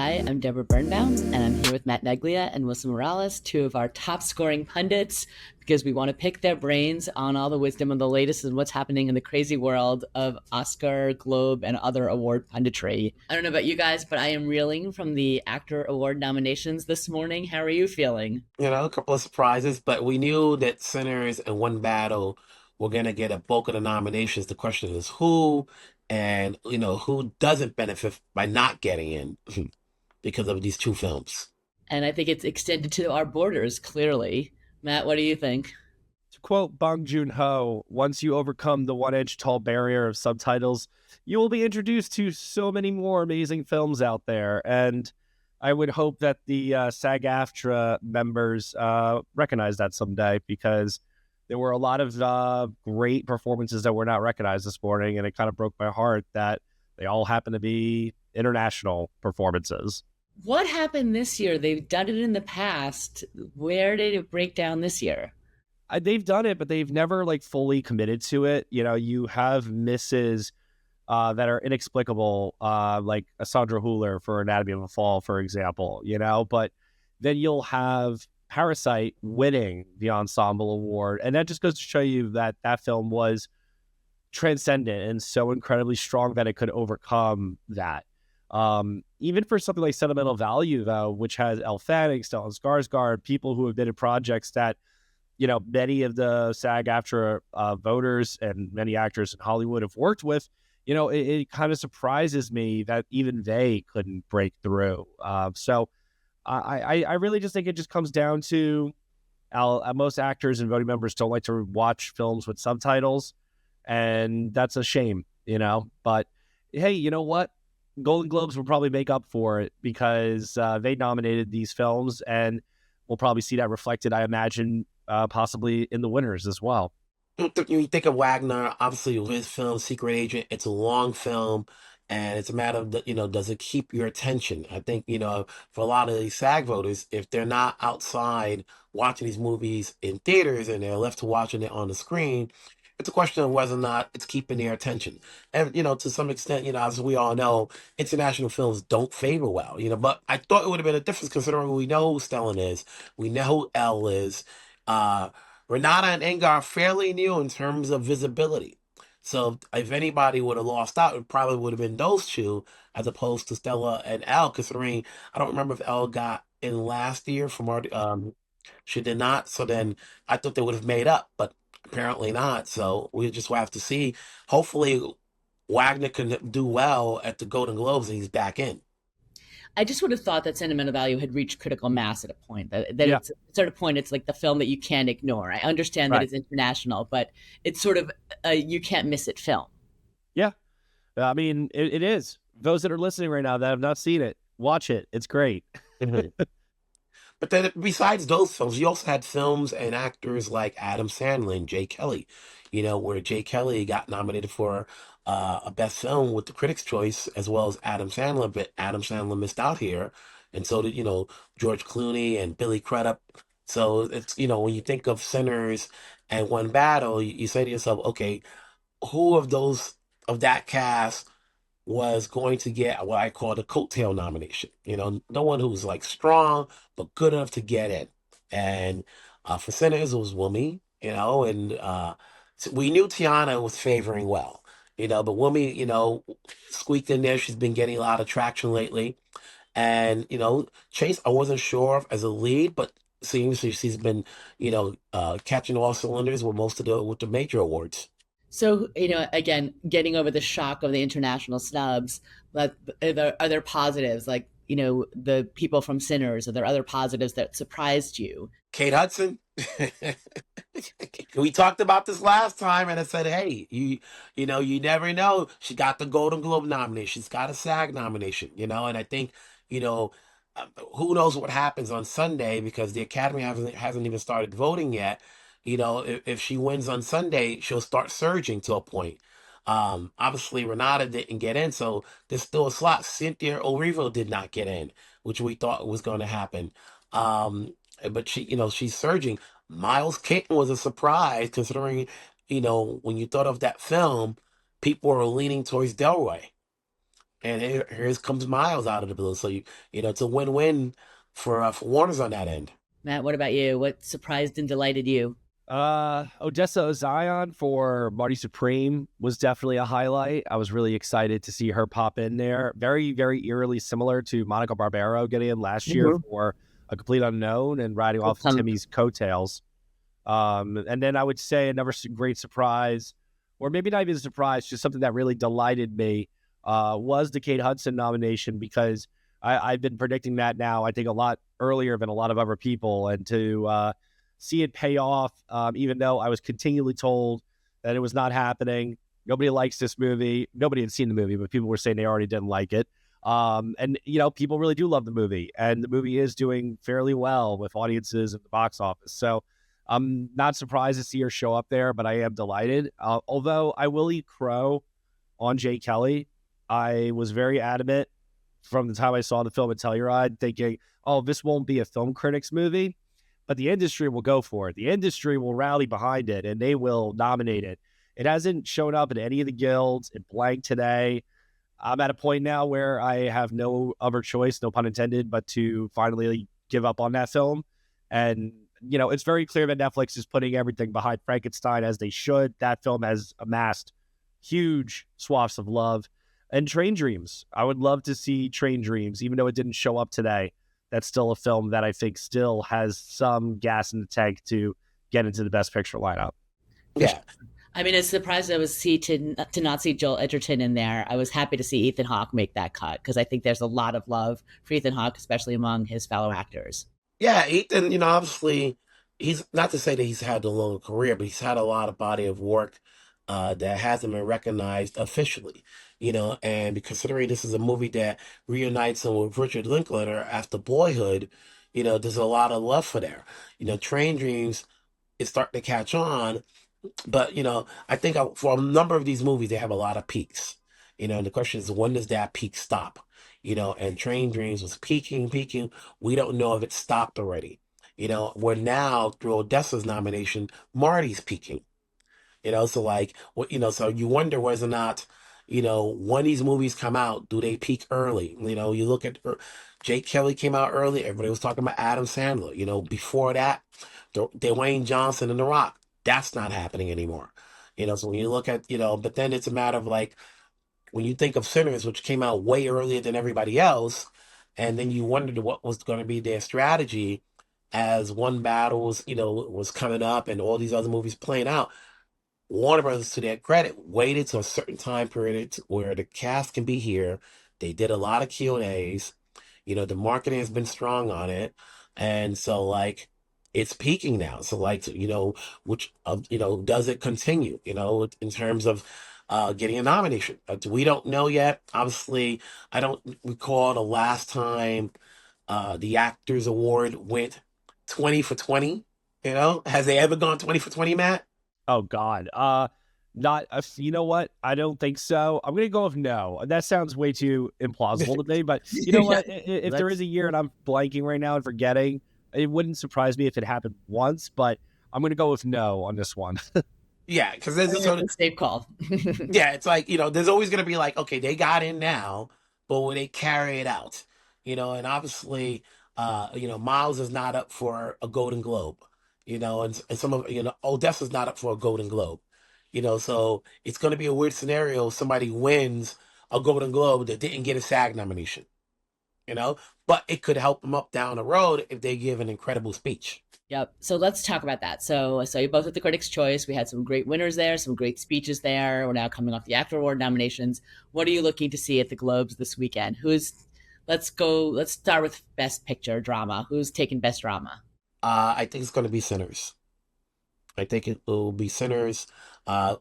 Hi, I'm Deborah Birnbaum, and I'm here with Matt Neglia and Wilson Morales, two of our top scoring pundits, because we want to pick their brains on all the wisdom and the latest in what's happening in the crazy world of Oscar, Globe, and other award punditry. I don't know about you guys, but I am reeling from the actor award nominations this morning. How are you feeling? A couple of surprises, but we knew that Sinners and One Battle were going to get a bulk of the nominations. The question is who, and who doesn't benefit by not getting in because of these two films. And I think it's extended to our borders, clearly. Matt, what do you think? To quote Bong Joon-ho, once you overcome the 1-inch tall barrier of subtitles, you will be introduced to so many more amazing films out there. And I would hope that the SAG-AFTRA members recognize that someday, because there were a lot of great performances that were not recognized this morning, and it kind of broke my heart that they all happen to be international performances. What happened this year? They've done it in the past. Where did it break down this year? They've done it, but they've never fully committed to it. You have misses that are inexplicable, like a Sandra Hüller for Anatomy of a Fall, for example, but then you'll have Parasite winning the Ensemble Award. And that just goes to show you that that film was transcendent and so incredibly strong that it could overcome that. Even for something like Sentimental Value, though, which has Elle Fanning, Stellan Skarsgård, people who have been in projects that, many of the SAG-AFTRA voters and many actors in Hollywood have worked with, it kind of surprises me that even they couldn't break through. So I really just think it just comes down to most actors and voting members don't like to watch films with subtitles, and that's a shame, But hey, you know what? Golden Globes will probably make up for it, because they nominated these films, and we'll probably see that reflected, I imagine, possibly in the winners as well. When you think of Wagner, obviously with his film Secret Agent, it's a long film, and it's a matter of, does it keep your attention? I think, for a lot of these SAG voters, if they're not outside watching these movies in theaters and they're left to watching it on the screen, it's a question of whether or not it's keeping their attention. And, to some extent, as we all know, international films don't favor well, but I thought it would have been a difference considering we know who Stellan is, we know who Elle is. Renata and Engar are fairly new in terms of visibility. So if anybody would have lost out, it probably would have been those two as opposed to Stella and Elle, considering I don't remember if Elle got in last year from our, she did not. So then I thought they would have made up, but apparently not. So we just will have to see. Hopefully Wagner can do well at the Golden Globes and he's back in. I just would have thought that Sentimental Value had reached critical mass at a point. That Yeah. It's sort of point. It's like the film that you can't ignore. I understand that Right. it's international, but it's sort of a you can't miss it film. Yeah. I mean, it is. Those that are listening right now that have not seen it, watch it. It's great. But then besides those films, you also had films and actors like Adam Sandler and Jay Kelly, where Jay Kelly got nominated for a best film with the Critics' Choice, as well as Adam Sandler, but Adam Sandler missed out here. And so did, George Clooney and Billy Crudup. So it's, when you think of Sinners and One Battle, you say to yourself, okay, who of that cast was going to get what I call the coattail nomination? No one who's strong, but good enough to get in. And for Sinners, it was Wumi, and so we knew Tiana was favoring well, but Wumi, squeaked in there. She's been getting a lot of traction lately. And, Chase, I wasn't sure of as a lead, but seems she's been, catching all cylinders with with the major awards. So, again, getting over the shock of the international snubs, but are there positives? Like, the people from Sinners, are there other positives that surprised you? Kate Hudson. We talked about this last time, and I said, hey, you never know. She got the Golden Globe nomination. She's got a SAG nomination, and I think, who knows what happens on Sunday, because the Academy hasn't even started voting yet. If she wins on Sunday, she'll start surging to a point. Obviously, Renata didn't get in, so there's still a slot. Cynthia Erivo did not get in, which we thought was going to happen. But she's surging. Miles Keaton was a surprise, considering, when you thought of that film, people were leaning towards Delroy. And here comes Miles out of the blue. So it's a win-win for Warner's on that end. Matt, what about you? What surprised and delighted you? Odessa Zion for Marty Supreme was definitely a highlight. I was really excited to see her pop in there. Very, very eerily similar to Monica Barbero getting in last year for A Complete Unknown and riding off of Timmy's coattails. And then I would say another great surprise, or maybe not even a surprise, just something that really delighted me, was the Kate Hudson nomination, because I've been predicting that now, I think, a lot earlier than a lot of other people, and to see it pay off, even though I was continually told that it was not happening. Nobody likes this movie. Nobody had seen the movie, but people were saying they already didn't like it. And people really do love the movie, and the movie is doing fairly well with audiences at the box office. So I'm not surprised to see her show up there, but I am delighted. Although I will eat crow on Jay Kelly. I was very adamant from the time I saw the film at Telluride, thinking, oh, this won't be a film critics movie, but the industry will go for it. The industry will rally behind it, and they will nominate it. It hasn't shown up in any of the guilds. It blanked today. I'm at a point now where I have no other choice, no pun intended, but to finally give up on that film. And, it's very clear that Netflix is putting everything behind Frankenstein, as they should. That film has amassed huge swaths of love. And Train Dreams. I would love to see Train Dreams, even though it didn't show up today. That's still a film that I think still has some gas in the tank to get into the Best Picture lineup. Yeah. I mean, it's surprised I was to not see Joel Edgerton in there. I was happy to see Ethan Hawke make that cut, because I think there's a lot of love for Ethan Hawke, especially among his fellow actors. Yeah, Ethan, obviously, he's not to say that he's had a long career, but he's had a lot of body of work that hasn't been recognized officially, and considering this is a movie that reunites him with Richard Linklater after Boyhood, there's a lot of love for there. Train Dreams is starting to catch on, but, I think for a number of these movies, they have a lot of peaks, and the question is, when does that peak stop? And Train Dreams was peaking. We don't know if it stopped already. We're now, through Odessa's nomination, Marty's peaking. So like, so you wonder whether or not, when these movies come out, do they peak early? You look at Jake Kelly came out early. Everybody was talking about Adam Sandler. Before that, Dwayne Johnson and The Rock. That's not happening anymore. So when you look at, but then it's a matter of like, when you think of Sinners, which came out way earlier than everybody else, and then you wondered what was going to be their strategy as One Battle was coming up and all these other movies playing out. Warner Brothers, to their credit, waited to a certain time period where the cast can be here. They did a lot of Q&As. The marketing has been strong on it. And so, like, it's peaking now. So, like, which, does it continue, in terms of getting a nomination? We don't know yet. Obviously, I don't recall the last time the Actors Award went 20 for 20. Has they ever gone 20 for 20, Matt? Oh, God. Not, you know what? I don't think so. I'm going to go with no. That sounds way too implausible to me, but you know what? If there is a year and I'm blanking right now and forgetting, it wouldn't surprise me if it happened once, but I'm going to go with no on this one. Yeah, because there's a sort of safe call. Yeah, it's like, there's always going to be like, okay, they got in now, but will they carry it out? And obviously, Miles is not up for a Golden Globe, and some of, Odessa's not up for a Golden Globe, so it's going to be a weird scenario if somebody wins a Golden Globe that didn't get a SAG nomination, but it could help them up down the road if they give an incredible speech. Yep. So let's talk about that. So you both at the Critics' Choice. We had some great winners there, some great speeches there. We're now coming off the Actor Award nominations. What are you looking to see at the Globes this weekend? Let's start with Best Picture Drama. Who's taking Best Drama? I think it's going to be Sinners. I think it will be Sinners.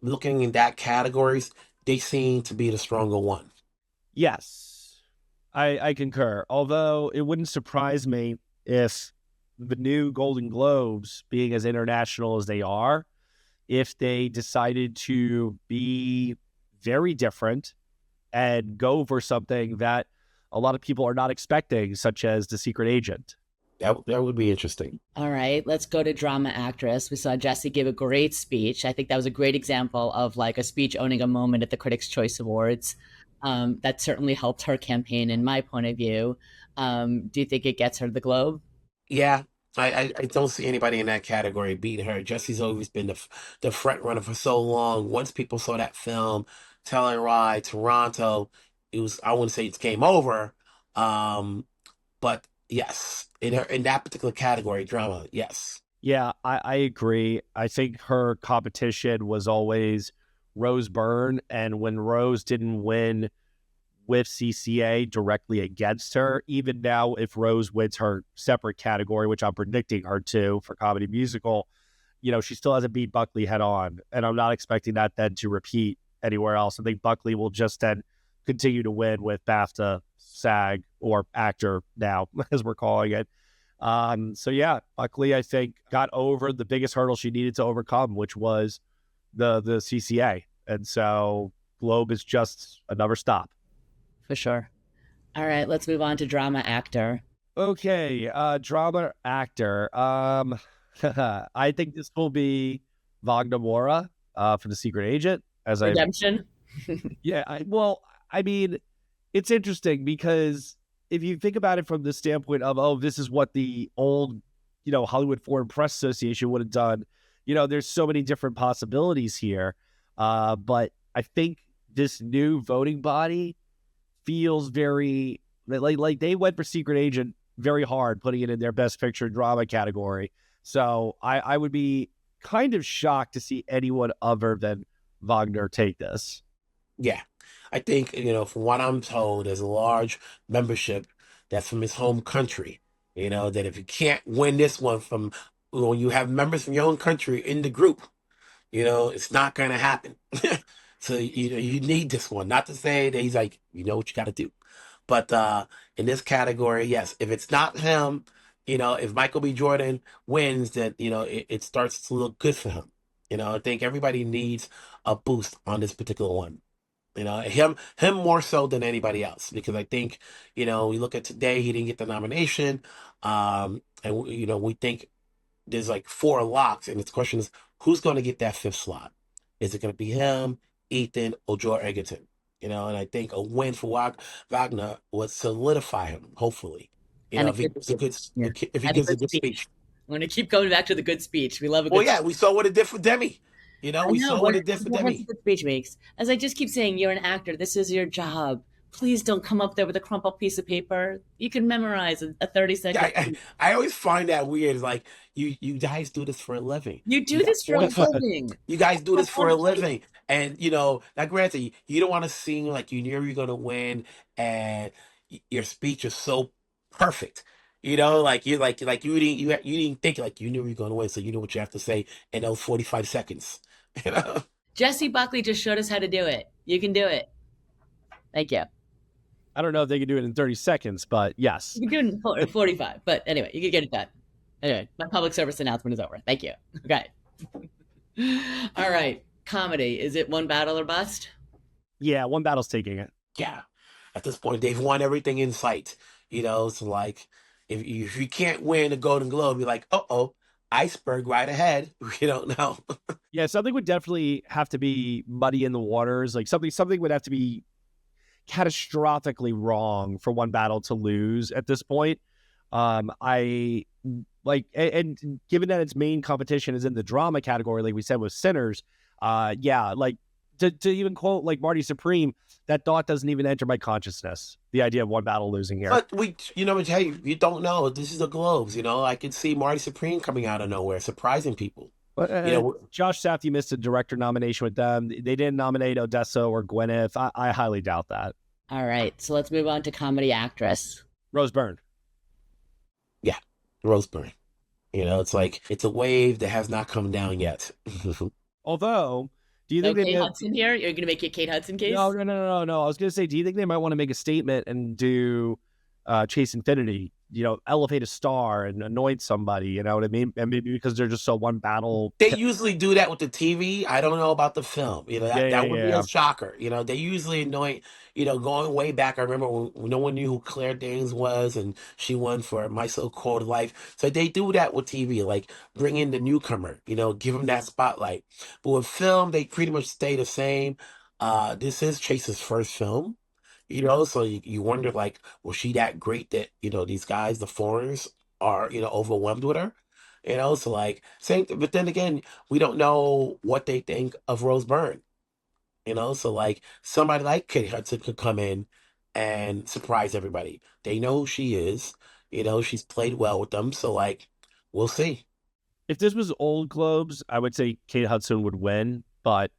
Looking in that categories, they seem to be the stronger one. Yes, I concur. Although it wouldn't surprise me if the new Golden Globes, being as international as they are, if they decided to be very different and go for something that a lot of people are not expecting, such as The Secret Agent. That would be interesting. All right, let's go to drama actress. We saw Jessie give a great speech. I think that was a great example of like a speech owning a moment at the Critics' Choice Awards. That certainly helped her campaign, in my point of view. Do you think it gets her the Globe? Yeah, I don't see anybody in that category beating her. Jessie's always been the front runner for so long. Once people saw that film, Telluride, Toronto, it was, I wouldn't say it's game over, but yes, in that particular category, drama, yes. Yeah, I agree. I think her competition was always Rose Byrne, and when Rose didn't win with CCA directly against her, even now, if Rose wins her separate category, which I'm predicting her to for comedy musical, she still hasn't beat Buckley head on, and I'm not expecting that then to repeat anywhere else. I think Buckley will just then continue to win with BAFTA, SAG, or actor now, as we're calling it. So yeah, Buckley, I think, got over the biggest hurdle she needed to overcome, which was the CCA. And so Globe is just another stop. For sure. All right, let's move on to drama actor. Okay, drama actor. I think this will be Wagner Moura for The Secret Agent. Redemption? Yeah, I mean, it's interesting because if you think about it from the standpoint of, oh, this is what the old, Hollywood Foreign Press Association would have done, there's so many different possibilities here. But I think this new voting body feels very, like they went for Secret Agent very hard, putting it in their Best Picture drama category. So I would be kind of shocked to see anyone other than Wagner take this. Yeah. I think, from what I'm told, there's a large membership that's from his home country. That if you can't win this one from when you have members from your own country in the group, it's not going to happen. So, you need this one. Not to say that he's like, you know what you got to do. But in this category, yes, if it's not him, if Michael B. Jordan wins, then, it starts to look good for him. I think everybody needs a boost on this particular one. Him more so than anybody else, because I think, we look at today, he didn't get the nomination. And, we think there's like 4 locks, and the question is, who's going to get that 5th slot? Is it going to be him, Ethan, or Joe Egerton? And I think a win for Wagner would solidify him, hopefully. If he gives a good speech. I'm going to keep going back to the good speech. We love a good Well, yeah, we saw what it did for Demi. We saw what it did for Demi. Good speech makes. As I just keep saying, you're an actor. This is your job. Please don't come up there with a crumpled piece of paper. You can memorize a 30-second. I always find that weird. It's like, you guys do this for a living. You do this for a living. You guys do this for a living. And, now granted, you don't want to seem like you knew you're going to win and your speech is so perfect. Like you didn't think like you knew you were going to win, so you know what you have to say in those 45 seconds. Jessie Buckley just showed us how to do it. You can do it. Thank you. I don't know if they can do it in 30 seconds, but yes. You can do it in 45, but anyway, you can get it done. Anyway, my public service announcement is over. Thank you. Okay. All right. Comedy. Is it one battle or bust? Yeah, one battle's taking it. Yeah. At this point, they've won everything in sight. So like, if you can't win a Golden Globe, you're like, uh-oh, iceberg right ahead. We don't know. Yeah, something would definitely have to be muddy in the waters. Like something would have to be catastrophically wrong for one battle to lose at this point. I like, and given that its main competition is in the drama category, like we said with Sinners, yeah, like to even quote like Marty Supreme, that thought doesn't even enter my consciousness. The idea of one battle losing here. But hey, you don't know. This is the Globes. I can see Marty Supreme coming out of nowhere, surprising people. But Josh Safdie missed a director nomination with them. They didn't nominate Odessa or Gwyneth. I highly doubt that. All right, so let's move on to comedy actress. Rose Byrne. Yeah, Rose Byrne. It's like, it's a wave that has not come down yet. Although, do you think Kate Hudson here? You're going to make your Kate Hudson case? No. I was going to say, do you think they might want to make a statement and do Chase Infinity? Elevate a star and anoint somebody. You know what I mean? And maybe because they're just so one battle. They usually do that with the TV. I don't know about the film. That would be a shocker. They usually anoint. Going way back, I remember when no one knew who Claire Danes was, and she won for My So-Called Life. So they do that with TV, like bring in the newcomer. Give them that spotlight. But with film, they pretty much stay the same. This is Chase's first film. So you wonder, like, was she that great that, these guys, the foreigners, are, overwhelmed with her? So like, same, but then again, we don't know what they think of Rose Byrne. So like somebody like Kate Hudson could come in and surprise everybody. They know who she is. She's played well with them. So like, we'll see. If this was old Globes, I would say Kate Hudson would win. But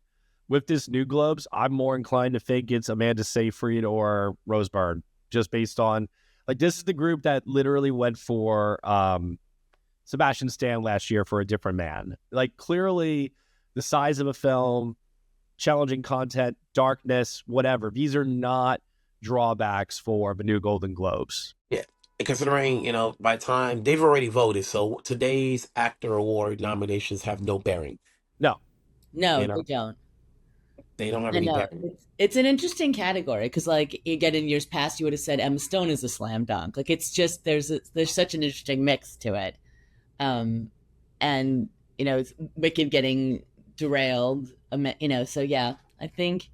with this new Globes, I'm more inclined to think it's Amanda Seyfried or Rose Byrne, just based on, like, this is the group that literally went for Sebastian Stan last year for A Different Man. Like, clearly the size of a film, challenging content, darkness, whatever. These are not drawbacks for the new Golden Globes. Yeah. And considering, by the time they've already voted, so today's actor award nominations have no bearing. No. No, You know? they don't. They don't have I any know. bearing. It's an interesting category because, like, again, in years past, you would have said Emma Stone is a slam dunk. Like, it's just there's such an interesting mix to it, and it's Wicked getting derailed. So yeah, I think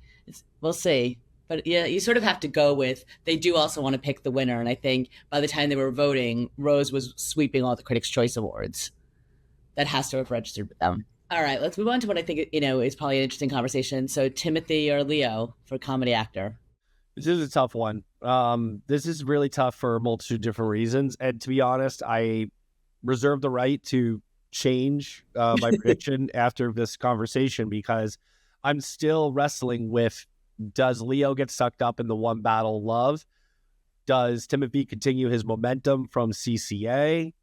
we'll see. But yeah, you sort of have to go with. They do also want to pick the winner, and I think by the time they were voting, Rose was sweeping all the Critics' Choice Awards. That has to have registered with them. All right, let's move on to what I think is probably an interesting conversation. So Timothy or Leo for comedy actor. This is a tough one. This is really tough for a multitude of different reasons. And to be honest, I reserve the right to change my prediction after this conversation because I'm still wrestling with, does Leo get sucked up in the One Battle Love? Does Timothy continue his momentum from CCA?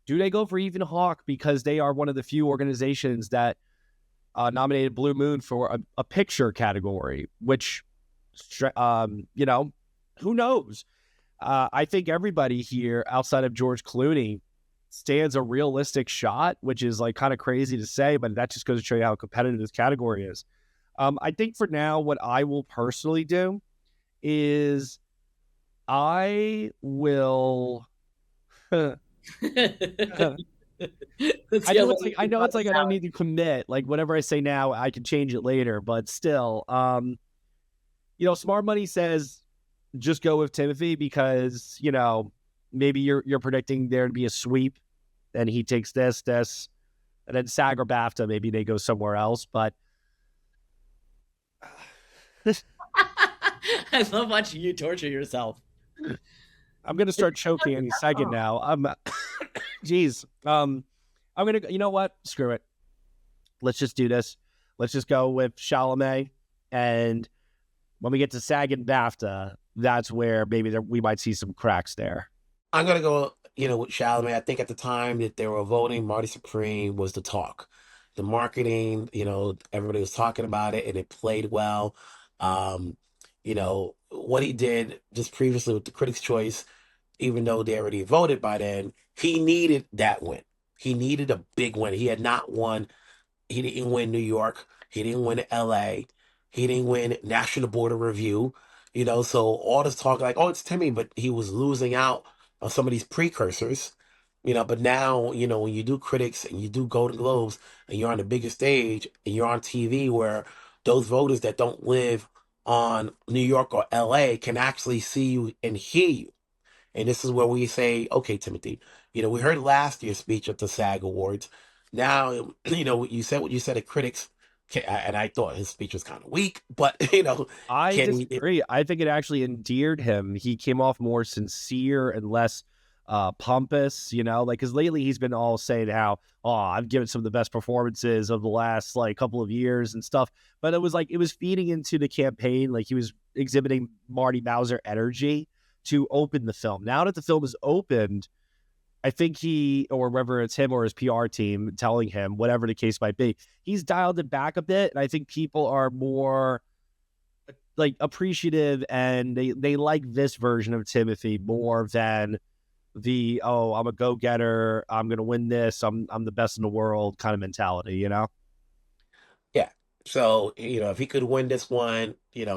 Do they go for Ethan Hawke because they are one of the few organizations that nominated Blue Moon for a picture category, which, who knows? I think everybody here outside of George Clooney stands a realistic shot, which is like kind of crazy to say, but that just goes to show you how competitive this category is. I think for now, what I will personally do is I will... I know it's like I don't need to commit. Like, whatever I say now, I can change it later. But still, Smart Money says just go with Timothy because maybe you're predicting there to be a sweep, and he takes this, and then SAG or BAFTA, maybe they go somewhere else. But I love watching you torture yourself. I'm gonna start choking any second now. Geez. I'm gonna. You know what? Screw it. Let's just do this. Let's just go with Chalamet, and when we get to SAG and BAFTA, that's where maybe we might see some cracks there. I'm gonna go, with Chalamet. I think at the time that they were voting, Marty Supreme was the talk. The marketing, everybody was talking about it, and it played well. What he did just previously with the Critics' Choice, even though they already voted by then, he needed that win. He needed a big win. He had not won. He didn't win New York. He didn't win LA. He didn't win National Board of Review. So all this talk like, oh, it's Timmy, but he was losing out on some of these precursors. But now, when you do critics and you do Golden Globes and you're on the biggest stage and you're on TV where those voters that don't live on New York or LA can actually see you and hear you. And this is where we say, okay, Timothy, we heard last year's speech at the SAG Awards. Now, you said what you said at critics, and I thought his speech was kind of weak, but, I disagree. I think it actually endeared him. He came off more sincere and less pompous, because lately he's been all saying how, I've given some of the best performances of the last couple of years and stuff. But it was feeding into the campaign. Like, he was exhibiting Marty Bowser energy to open the film. Now that the film is opened, I think he, or whether it's him or his PR team telling him, whatever the case might be, he's dialed it back a bit. And I think people are more appreciative, and they like this version of Timothy more than the, I'm a go-getter, I'm going to win this, I'm the best in the world kind of mentality, Yeah. So, if he could win this one,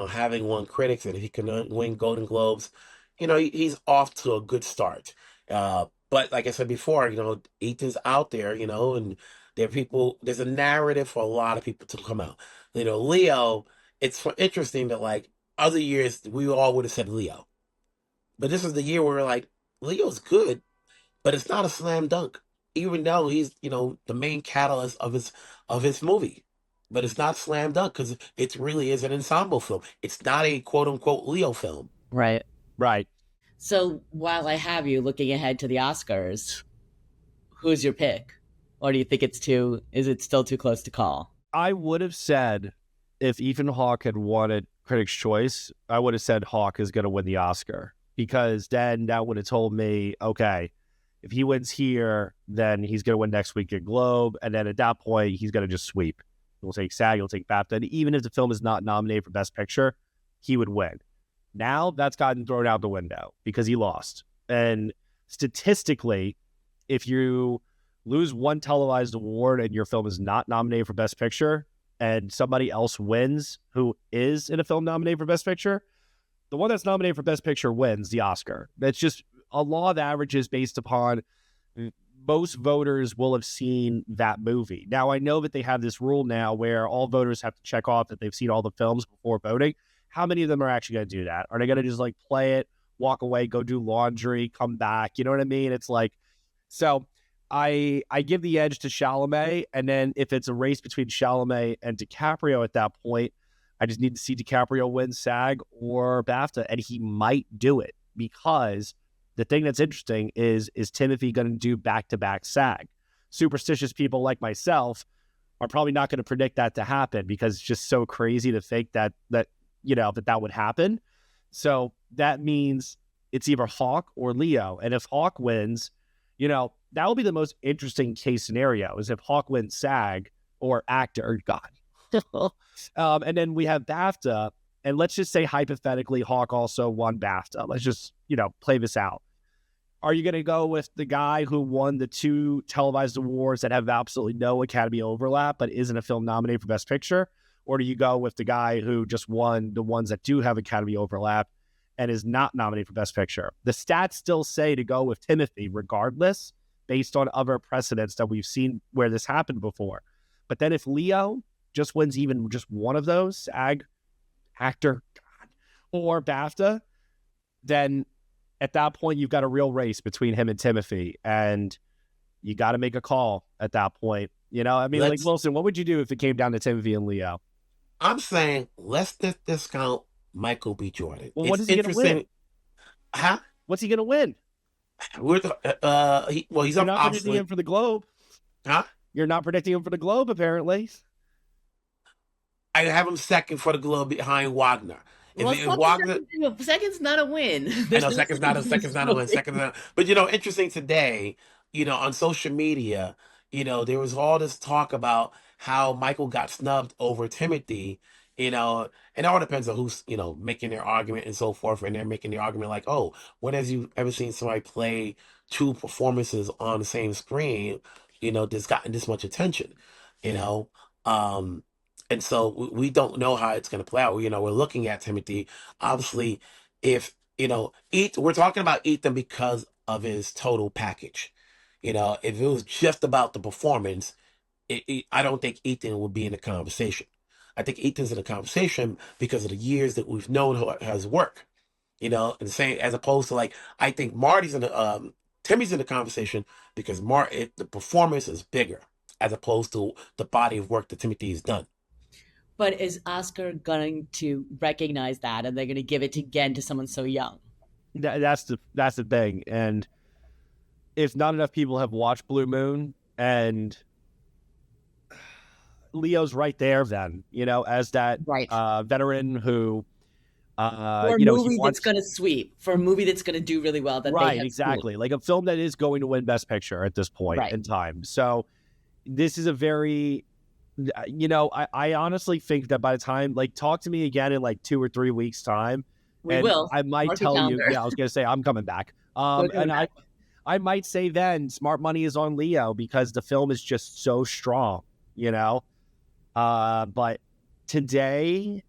having won critics, and if he can win Golden Globes, he's off to a good start. But like I said before, Ethan's out there, and there's a narrative for a lot of people to come out. Leo, it's interesting that other years we all would have said Leo. But this is the year where we're like, Leo's good, but it's not a slam dunk. Even though he's, the main catalyst of his movie. But it's not slam dunk because it really is an ensemble film. It's not a quote unquote Leo film. Right. Right. So while I have you looking ahead to the Oscars, who's your pick? Or do you think is it still too close to call? I would have said, if Ethan Hawke had won at Critics' Choice, I would have said Hawke is going to win the Oscar, because then that would have told me, okay, if he wins here, then he's going to win next week at Globe, and then at that point, he's going to just sweep. He'll take SAG, he'll take BAFTA, and even if the film is not nominated for Best Picture, he would win. Now, that's gotten thrown out the window because he lost. And statistically, if you lose one televised award and your film is not nominated for Best Picture, and somebody else wins who is in a film nominated for Best Picture, the one that's nominated for Best Picture wins the Oscar. That's just a law of averages based upon most voters will have seen that movie. Now, I know that they have this rule now where all voters have to check off that they've seen all the films before voting. How many of them are actually going to do that? Are they going to just like play it, walk away, go do laundry, come back? You know what I mean? It's like, so I give the edge to Chalamet, and then if it's a race between Chalamet and DiCaprio at that point, I just need to see DiCaprio win SAG or BAFTA, and he might do it, because the thing that's interesting is Timothy going to do back-to-back SAG? Superstitious people like myself are probably not going to predict that to happen, because it's just so crazy to think that would happen. So that means it's either Hawke or Leo, and if Hawke wins, that will be the most interesting case scenario, is if Hawke wins SAG or actor, God. And then we have BAFTA, and let's just say hypothetically Hawke also won BAFTA. Let's just, play this out. Are you going to go with the guy who won the 2 televised awards that have absolutely no Academy overlap but isn't a film nominated for Best Picture? Or do you go with the guy who just won the ones that do have Academy overlap and is not nominated for Best Picture? The stats still say to go with Timothy regardless, based on other precedents that we've seen where this happened before. But then if Leo just wins even just one of those, SAG, actor, or BAFTA, then at that point you've got a real race between him and Timothy, and you got to make a call at that point. Like, Wilson, what would you do if it came down to Timothy and Leo? I'm saying let's discount Michael B. Jordan. Well, what is he going to win? Huh? What's he going to win? He's You're not predicting him for the Globe. Huh? You're not predicting him for the Globe, apparently. I have him second for the Globe behind Wagner. Second's not a win. I know second's not a win. But interesting today, on social media, there was all this talk about how Michael got snubbed over Timothy, and it all depends on who's, making their argument and so forth. And they're making the argument like, oh, when have you ever seen somebody play 2 performances on the same screen, that's gotten this much attention, and so we don't know how it's going to play out. We're looking at Timothy. Obviously, if, we're talking about Ethan because of his total package. If it was just about the performance, I don't think Ethan would be in the conversation. I think Ethan's in the conversation because of the years that we've known his work. And the same as opposed to, like, I think Timmy's in the conversation because the performance is bigger as opposed to the body of work that Timothy has done. But is Oscar going to recognize that, and they're going to give it again to someone so young? That's the thing. And if not enough people have watched Blue Moon, and Leo's right there, then as that veteran who, for a movie that's going to sweep, for a movie that's going to do really well. Exactly, like a film that is going to win Best Picture at this point in time. So this is a very. I honestly think that by the time, talk to me again in 2 or 3 weeks time, I might tell you. Yeah, I was going to say I'm coming back. And I might say then smart money is on Leo because the film is just so strong, But today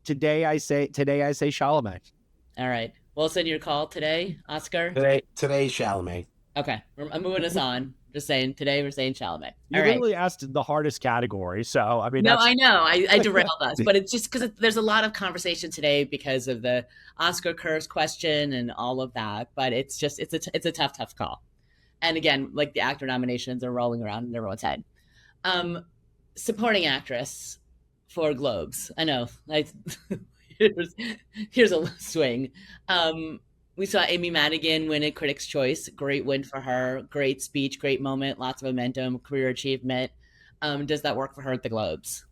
I say Chalamet. All right. Wilson, your call today, Oscar? Today Chalamet. Okay. I'm moving us on. Just saying, today we're saying Chalamet. You All right. literally asked the hardest category, so I mean, No, that's I know. I derailed us, but it's just because there's a lot of conversation today because of the Oscar curse question and all of that. But it's just it's a tough call. And again, like the actor nominations are rolling around in everyone's head. Supporting actress for Globes. I know. Here's a swing. We saw Amy Madigan win a Critics' Choice. Great win for her. Great speech, great moment, lots of momentum, career achievement. Does that work for her at the Globes?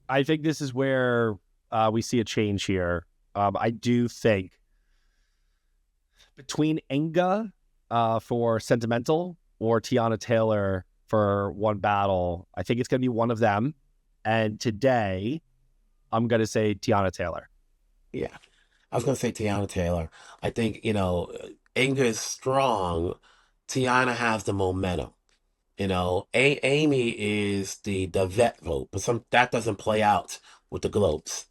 I think this is where we see a change here. I do think between Inga for Sentimental or Tiana Taylor for One Battle, I think it's going to be one of them. And today, I'm going to say Tiana Taylor. Yeah, I was going to say Tiana Taylor. I think, Inga is strong. Tiana has the momentum. Amy is the vet vote, but that doesn't play out with the Globes.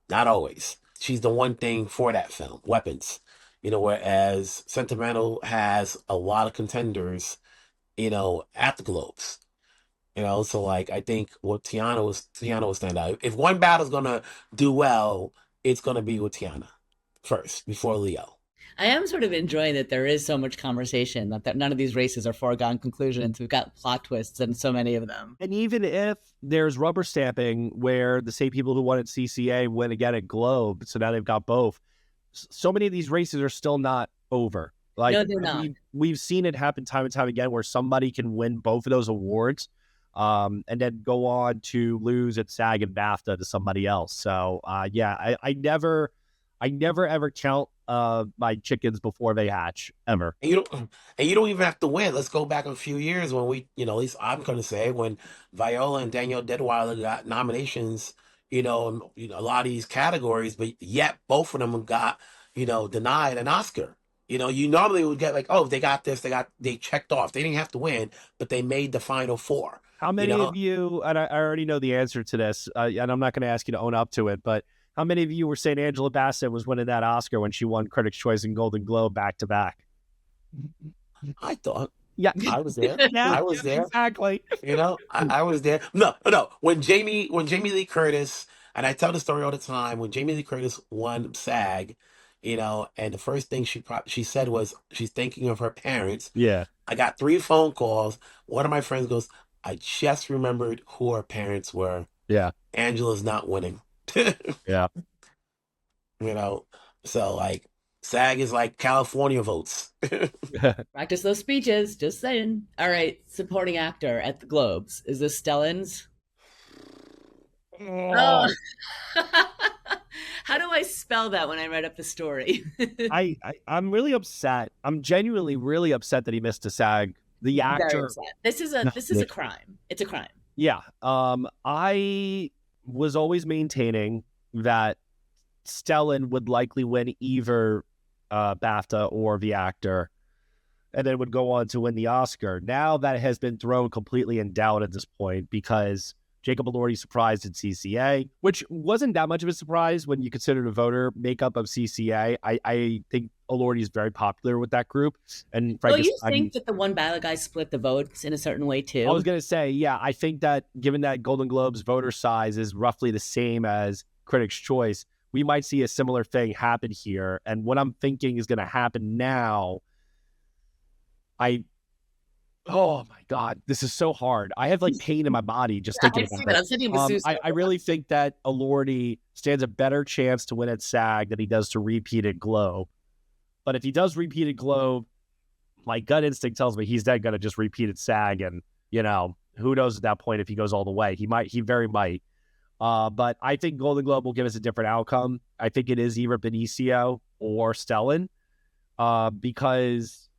Not always. She's the one thing for that film, Weapons. Whereas Sentimental has a lot of contenders, at the Globes. So like I think what Tiana will stand out. If One Battle's gonna do well, it's gonna be with Tiana first before Leo. I am sort of enjoying that there is so much conversation, that none of these races are foregone conclusions. We've got plot twists and so many of them. And even if there's rubber stamping where the same people who won at CCA win again at Globe, so now they've got both, so many of these races are still not over. Like, no, they're not. We've seen it happen time and time again where somebody can win both of those awards and then go on to lose at SAG and BAFTA to somebody else. So, I never ever count my chickens before they hatch, ever. And you don't even have to win. Let's go back a few years when we, at least I'm going to say, when Viola and Danielle Deadwyler got nominations, a lot of these categories, but yet both of them got, denied an Oscar. You normally would get like, oh, they got this, they checked off. They didn't have to win, but they made the final four. How many of you, and I already know the answer to this, and I'm not going to ask you to own up to it, but how many of you were saying Angela Bassett was winning that Oscar when she won Critics' Choice and Golden Globe back to back? I thought. Yeah, I was there. Yeah, I was there. Exactly. I was there. No. When Jamie Lee Curtis, and I tell the story all the time, when Jamie Lee Curtis won SAG, and the first thing she said was she's thinking of her parents. Yeah. I got 3 phone calls. One of my friends goes, I just remembered who her parents were. Yeah. Angela's not winning. Yeah. So like SAG is like California votes. Practice those speeches, just saying. All right, supporting actor at the Globes. Is this Stellan's? Oh. How do I spell that when I write up the story? I'm really upset. I'm genuinely really upset that he missed a SAG. The actor. This is a crime. It's a crime. Yeah. I was always maintaining that Stellan would likely win either BAFTA or the actor, and then would go on to win the Oscar. Now that has been thrown completely in doubt at this point because Jacob Elordi surprised at CCA, which wasn't that much of a surprise when you consider the voter makeup of CCA. I think Elordi is very popular with that group. And frankly, you think that the One Battle guys split the votes in a certain way too? I was going to say, yeah, I think that given that Golden Globes voter size is roughly the same as Critics' Choice, we might see a similar thing happen here. And what I'm thinking is going to happen now, oh my God, this is so hard. I have like pain in my body just thinking about it. I really think that Elordi stands a better chance to win at SAG than he does to repeat at Globe. But if he does repeat at Globe, my gut instinct tells me he's then going to just repeat at SAG. And, who knows at that point if he goes all the way. He very might. But I think Golden Globe will give us a different outcome. I think it is either Benicio or Stellan because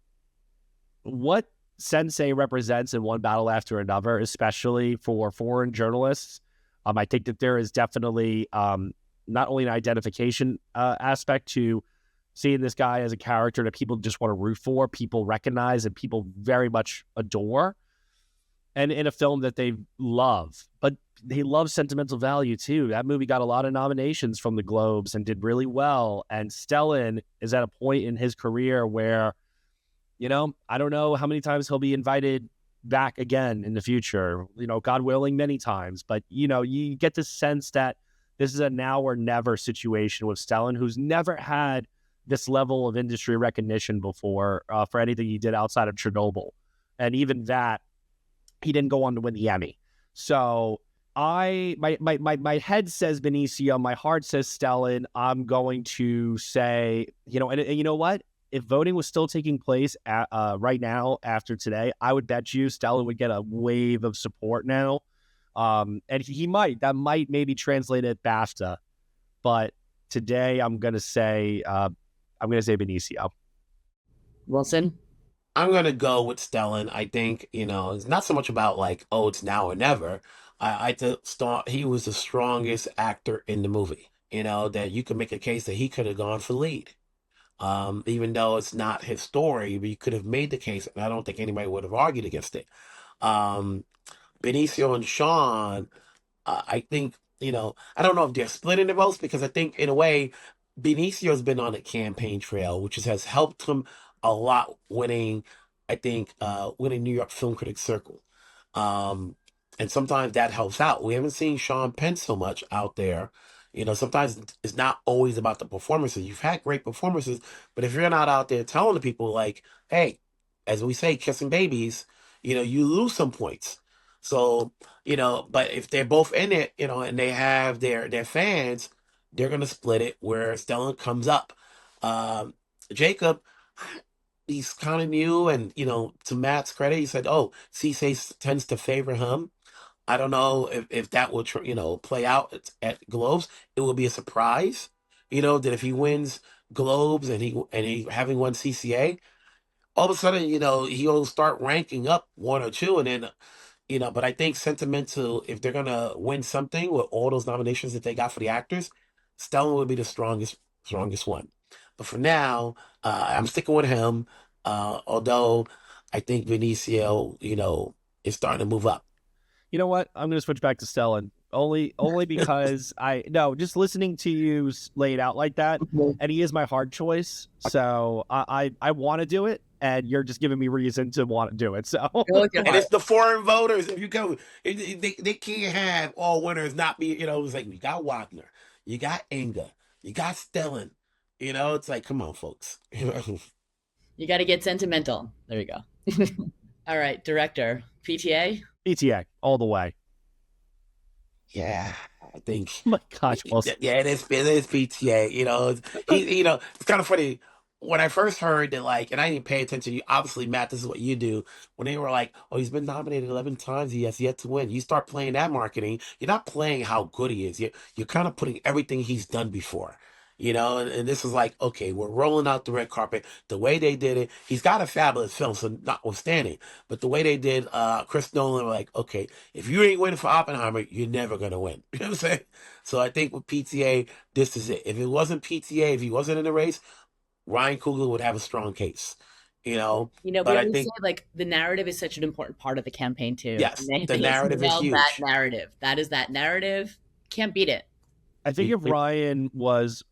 what Sensei represents in One Battle After Another, especially for foreign journalists. I think that there is definitely not only an identification aspect to seeing this guy as a character that people just want to root for, people recognize, and people very much adore, and in a film that they love. But they love sentimental value too. That movie got a lot of nominations from the Globes and did really well. And Stellan is at a point in his career where I don't know how many times he'll be invited back again in the future, God willing, many times. But, you get the sense that this is a now or never situation with Stellan, who's never had this level of industry recognition before for anything he did outside of Chernobyl. And even that, he didn't go on to win the Emmy. So my head says Benicio, my heart says Stellan. I'm going to say, and you know what? If voting was still taking place right now after today, I would bet you Stellan would get a wave of support now. And that might maybe translate at BAFTA. But today I'm going to say Benicio. Wilson? I'm going to go with Stellan. I think, it's not so much about like, oh, it's now or never. I thought he was the strongest actor in the movie, that you could make a case that he could have gone for lead. Even though it's not his story, but you could have made the case, and I don't think anybody would have argued against it. Benicio and Sean, I think, I don't know if they're splitting the votes, because I think in a way, Benicio's been on a campaign trail, which has helped him a lot winning New York Film Critics Circle. And sometimes that helps out. We haven't seen Sean Penn so much out there. Sometimes it's not always about the performances. You've had great performances, but if you're not out there telling the people like, hey, as we say, kissing babies, you lose some points. So, but if they're both in it, and they have their fans, they're going to split it where Stellan comes up. Jacob, he's kind of new, and, to Matt's credit, he said, oh, Cisse tends to favor him. I don't know if that will, play out at Globes. It will be a surprise, that if he wins Globes and he having won CCA, all of a sudden, he'll start ranking up one or two, and then, but I think sentimental, if they're gonna win something with all those nominations that they got for the actors, Stellan would be the strongest one. But for now, I'm sticking with him. Although I think Benicio, is starting to move up. You know what? I'm going to switch back to Stellan only because just listening to you lay it out like that, and he is my hard choice. So I want to do it, and you're just giving me reason to want to do it. So and it's the foreign voters. If you go, they can't have all winners not be. It's like you got Wagner, you got Inga, you got Stellan. It's like, come on, folks. You got to get sentimental. There you go. All right, director, PTA. PTA all the way. Yeah, I think. Oh my gosh, Wilson. Yeah, it is PTA. It's kind of funny. When I first heard that, like, and I didn't pay attention. Obviously, Matt, this is what you do. When they were like, "Oh, he's been nominated 11 times. He has yet to win." You start playing that marketing. You're not playing how good he is. You're kind of putting everything he's done before. And this is like, okay, we're rolling out the red carpet. The way they did it, he's got a fabulous film, so notwithstanding. But the way they did Chris Nolan, like, okay, if you ain't winning for Oppenheimer, you're never going to win. You know what I'm saying? So I think with PTA, this is it. If it wasn't PTA, if he wasn't in the race, Ryan Coogler would have a strong case. But I always think, say, like, the narrative is such an important part of the campaign too. Yes, the narrative is huge. That narrative. That is that narrative. Can't beat it. I think if Ryan was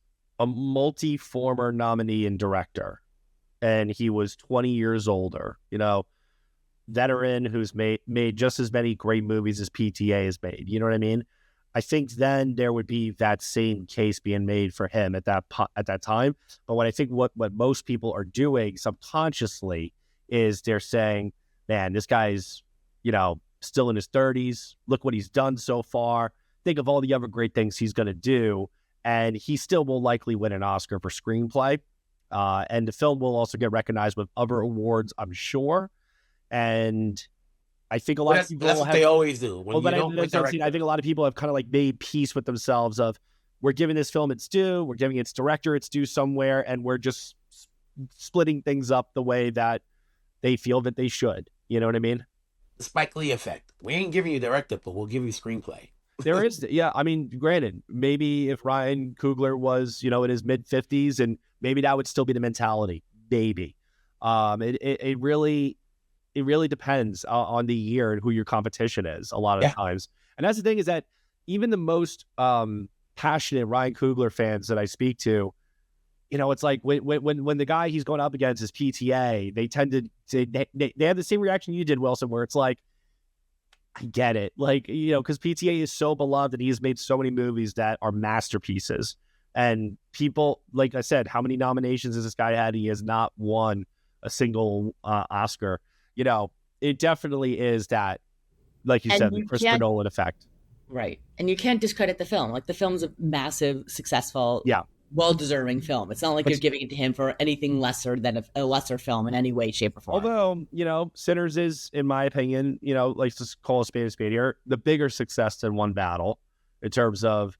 a multi-former nominee and director, and he was 20 years older, veteran who's made just as many great movies as PTA has made, you know what I mean? I think then there would be that same case being made for him at that time. But what I think what most people are doing subconsciously is they're saying, man, this guy's, still in his 30s. Look what he's done so far. Think of all the other great things he's going to do. And he still will likely win an Oscar for screenplay. And the film will also get recognized with other awards, I'm sure. And I think a lot of people that's what they always do. I think a lot of people have kind of like made peace with themselves of, we're giving this film its due, we're giving its director its due somewhere, and we're just splitting things up the way that they feel that they should. You know what I mean? The Spike Lee effect. We ain't giving you director, but we'll give you screenplay. There is, yeah. I mean, granted, maybe if Ryan Coogler was, in his mid-50s, and maybe that would still be the mentality. Maybe. It really depends on the year and who your competition is a lot of times. And that's the thing, is that even the most passionate Ryan Coogler fans that I speak to, it's like when the guy he's going up against is PTA, they tend to they have the same reaction you did, Wilson, where it's like, I get it, like, because PTA is so beloved and he's made so many movies that are masterpieces, and people, like I said, how many nominations has this guy had? He has not won a single Oscar. It definitely is that, like you said, the Christopher Nolan effect. Right. And you can't discredit the film. Like, the film's a massive, successful, well-deserving film. It's not like you're giving it to him for anything lesser than a lesser film in any way, shape, or form. Although, Sinners is, in my opinion, let's call a spade here, the bigger success than One Battle in terms of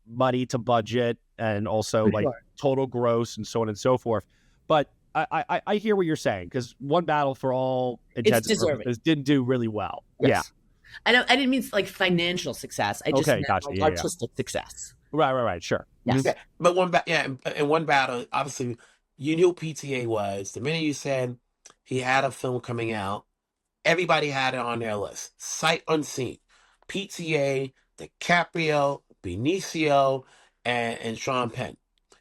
money to budget and also like total gross and so on and so forth. But I hear what you're saying, because One Battle, for all intents and purposes, didn't do really well. Yes. Yeah. I didn't mean like financial success. I just meant like artistic success. Right. Sure. Yes. Yeah, but in One Battle, obviously, you knew PTA was. The minute you said he had a film coming out, everybody had it on their list. Sight unseen. PTA, DiCaprio, Benicio, and Sean Penn.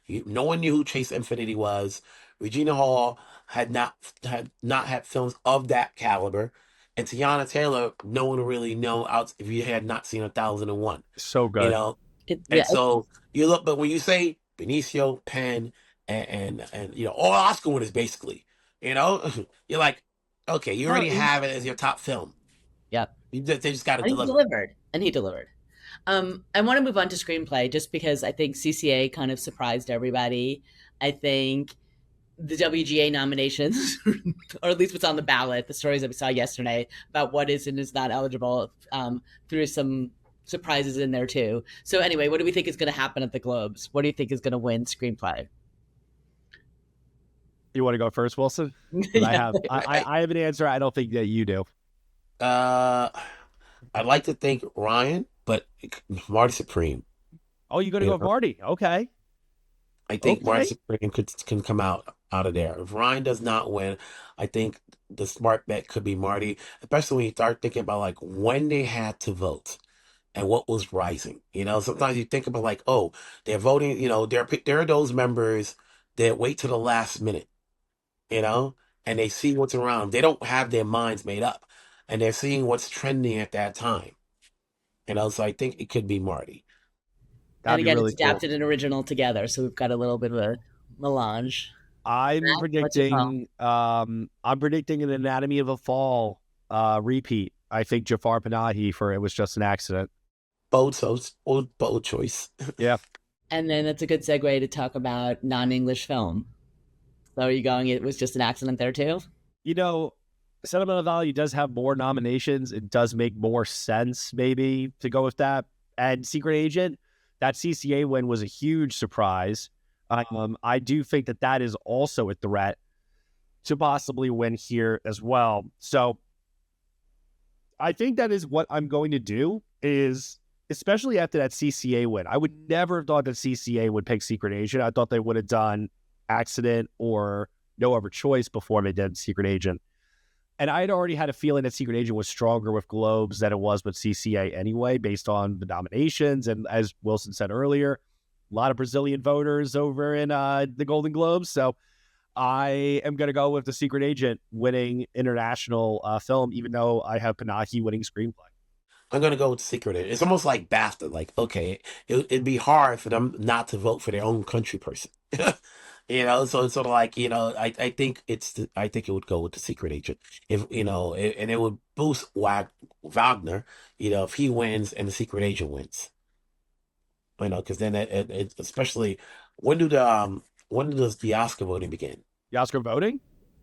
No one knew who Chase Infinity was. Regina Hall had not had films of that caliber. And Tiana Taylor, no one really know out if you had not seen 1001. So good. So you look, but when you say Benicio, Penn, and all Oscar winners, basically, you're like, okay, you already have it as your top film. Yep. They just got to deliver. He delivered. I want to move on to screenplay, just because I think CCA kind of surprised everybody. I think the WGA nominations, or at least what's on the ballot, the stories that we saw yesterday about what is and is not eligible, threw some surprises in there too. So anyway, what do we think is going to happen at the Globes? What do you think is going to win screenplay? You want to go first, Wilson? I have an answer. I don't think that you do. I'd like to think Ryan, but Marty Supreme. Oh, you're going to go with Marty? Okay. I think Marty Supreme can come out of there. If Ryan does not win, I think the smart bet could be Marty, especially when you start thinking about like when they had to vote and what was rising. Sometimes you think about like, oh, they're voting, there are those members that wait to the last minute, and they see what's around. They don't have their minds made up, and they're seeing what's trending at that time. So I think it could be Marty. And again, it's adapted and original together, so we've got a little bit of a melange. I'm predicting an Anatomy of a Fall repeat. I think Jafar Panahi for It Was Just an Accident. Bold choice. Yeah. And then that's a good segue to talk about non-English film. So are you going, It Was Just an Accident there too? Sentimental Value does have more nominations. It does make more sense maybe to go with that. And Secret Agent, that CCA win was a huge surprise. I do think that is also a threat to possibly win here as well. So I think that is what I'm going to do, is especially after that CCA win. I would never have thought that CCA would pick Secret Agent. I thought they would have done Accident or No Other Choice before they did Secret Agent. And I had already had a feeling that Secret Agent was stronger with Globes than it was with CCA anyway, based on the nominations. And as Wilson said earlier, a lot of Brazilian voters over in the Golden Globes. So I am going to go with the Secret Agent winning international film, even though I have Panahi winning screenplay. I'm going to go with Secret Agent. It's almost like BAFTA. Like, okay, it'd be hard for them not to vote for their own country person. So it's sort of like, I think it would go with the Secret Agent. If, and it would boost Wagner, if he wins and the Secret Agent wins. Because then it especially, when does the Oscar voting begin? The Oscar voting?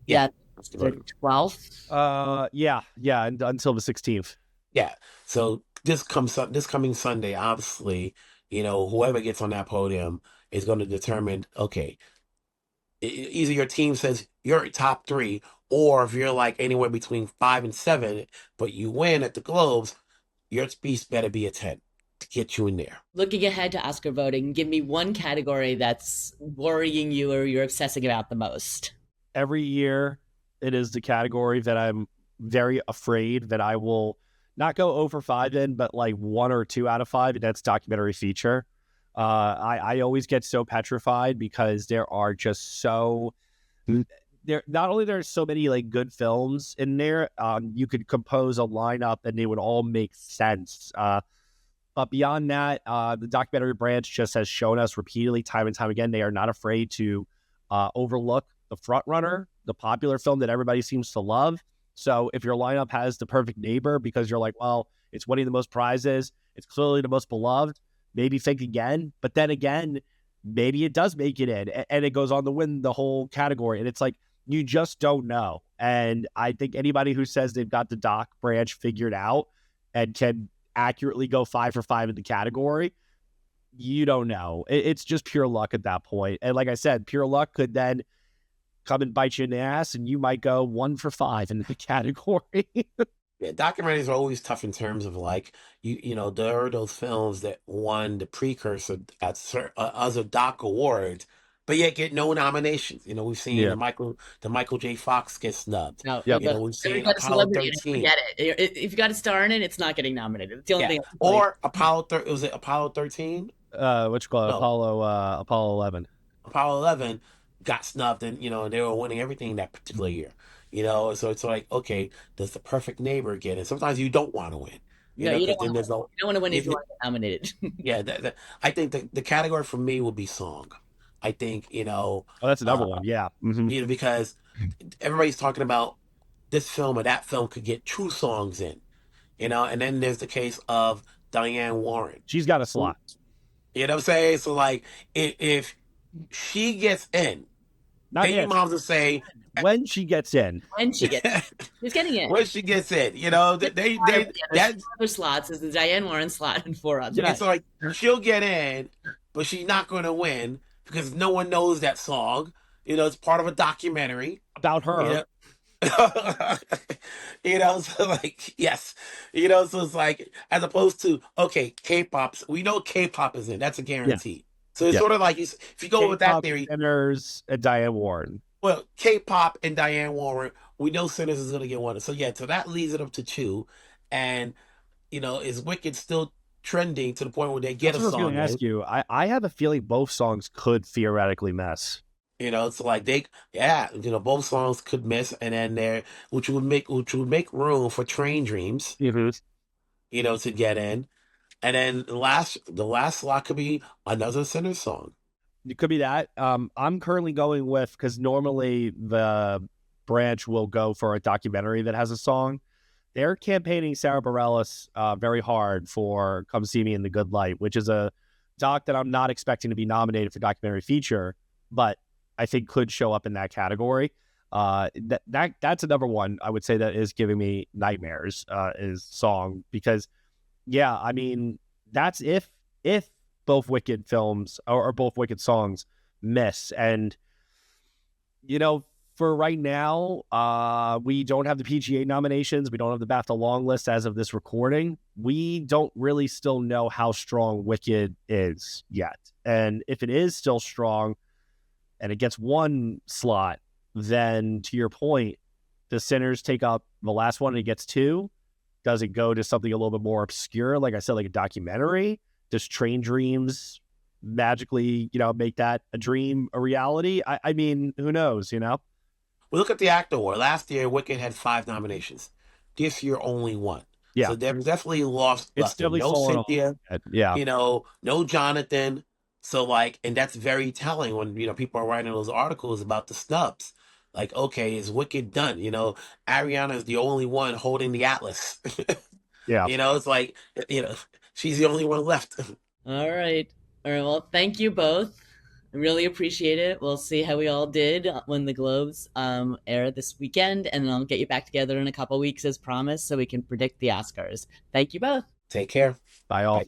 Yeah. The 12th? Yeah, until the 16th. Yeah. So this coming Sunday, obviously, whoever gets on that podium is going to determine, okay, either your team says you're top 3, or if you're like anywhere between 5 and 7, but you win at the Globes, your speech better be a 10 to get you in there. Looking ahead to Oscar voting, give me one category that's worrying you or you're obsessing about the most. Every year, it is the category that I'm very afraid that I will not go over 5 in, but like 1 or 2 out of 5, and that's documentary feature. I always get so petrified because there are just so there. Not only there's so many like good films in there, you could compose a lineup and they would all make sense. But beyond that, the documentary branch just has shown us repeatedly, time and time again, they are not afraid to overlook the front runner, the popular film that everybody seems to love. So if your lineup has The Perfect Neighbor because you're like, well, it's winning the most prizes, it's clearly the most beloved, maybe think again. But then again, maybe it does make it in and it goes on to win the whole category. And it's like, you just don't know. And I think anybody who says they've got the doc branch figured out and can accurately go 5 for 5 in the category, you don't know. It's just pure luck at that point. And like I said, pure luck could then come and bite you in the ass and you might go 1 for 5 in the category. Yeah, documentaries are always tough in terms of like you know there are those films that won the precursor at other doc awards, but yet get no nominations. You know, we've seen the Michael J. Fox get snubbed. No, Yep. You know, we've seen got a Apollo celebrity, 13. forget it. If you got a star in it, it's not getting nominated. It's the only thing. Or was it Apollo 13? What you call it? No. Apollo 11. Apollo 11 got snubbed, and you know they were winning everything that particular year. You know, so it's like, okay, does The Perfect Neighbor get it? Sometimes you don't want to win. You don't want to win if you want to get nominated. Yeah, I think the category for me would be song. I think, you know. Oh, that's another one. Yeah. Mm-hmm. You know, because everybody's talking about this film or that film could get true songs in, you know, and then there's the case of Diane Warren. She's got a slot. You know what I'm saying? So, like, if she gets in, Baby Moms will say, when she gets in. When she gets in. She's getting in. When she gets in, you know, that's other slots is the Diane Warren slot and 4 others. It's like she'll get in, but she's not going to win because no one knows that song. You know, it's part of a documentary about her. You know? You know, so like, yes, you know, so it's like, as opposed to, okay, K-pop, we know K-pop is in, that's a guarantee. Yeah. So it's sort of like, if you go K-pop with that theory. Sinners and Diane Warren. Well, K-pop and Diane Warren, we know Sinners is going to get one. So yeah, so that leaves it up to 2. And, you know, is Wicked still trending to the point where they get a song? I was going to ask you, I have a feeling both songs could theoretically mess. You know, it's like you know, both songs could miss, and then which would make room for Train Dreams, mm-hmm. you know, to get in, and then the last slot could be another Sinners song. It could be that. I'm currently going with, because normally the branch will go for a documentary that has a song. They're campaigning Sarah Bareilles very hard for "Come See Me in the Good Light," which is a doc that I'm not expecting to be nominated for documentary feature, but I think could show up in that category. That's another one I would say that is giving me nightmares, is song, because I mean, that's if both Wicked films or both Wicked songs miss. And, you know, for right now, we don't have the PGA nominations. We don't have the BAFTA long list as of this recording. We don't really still know how strong Wicked is yet. And if it is still strong, and it gets 1 slot, then to your point, the Sinners take up the last one and it gets 2. Does it go to something a little bit more obscure, like I said, like a documentary? Does Train Dreams magically, you know, make that a dream a reality? I mean, who knows, you know? Well, look at the Actor Award. Last year, Wicked had 5 nominations. This year, only 1. Yeah. So they've definitely lost. It's definitely no Cynthia. Yeah. You know, no Jonathan. So, like, and that's very telling when, you know, people are writing those articles about the snubs. Like, okay, is Wicked done? You know, Ariana is the only one holding the Atlas. Yeah. You know, it's like, you know, she's the only one left. All right. Well, thank you both. I really appreciate it. We'll see how we all did when the Globes air this weekend, and I'll get you back together in a couple weeks as promised so we can predict the Oscars. Thank you both. Take care. Bye all. Bye.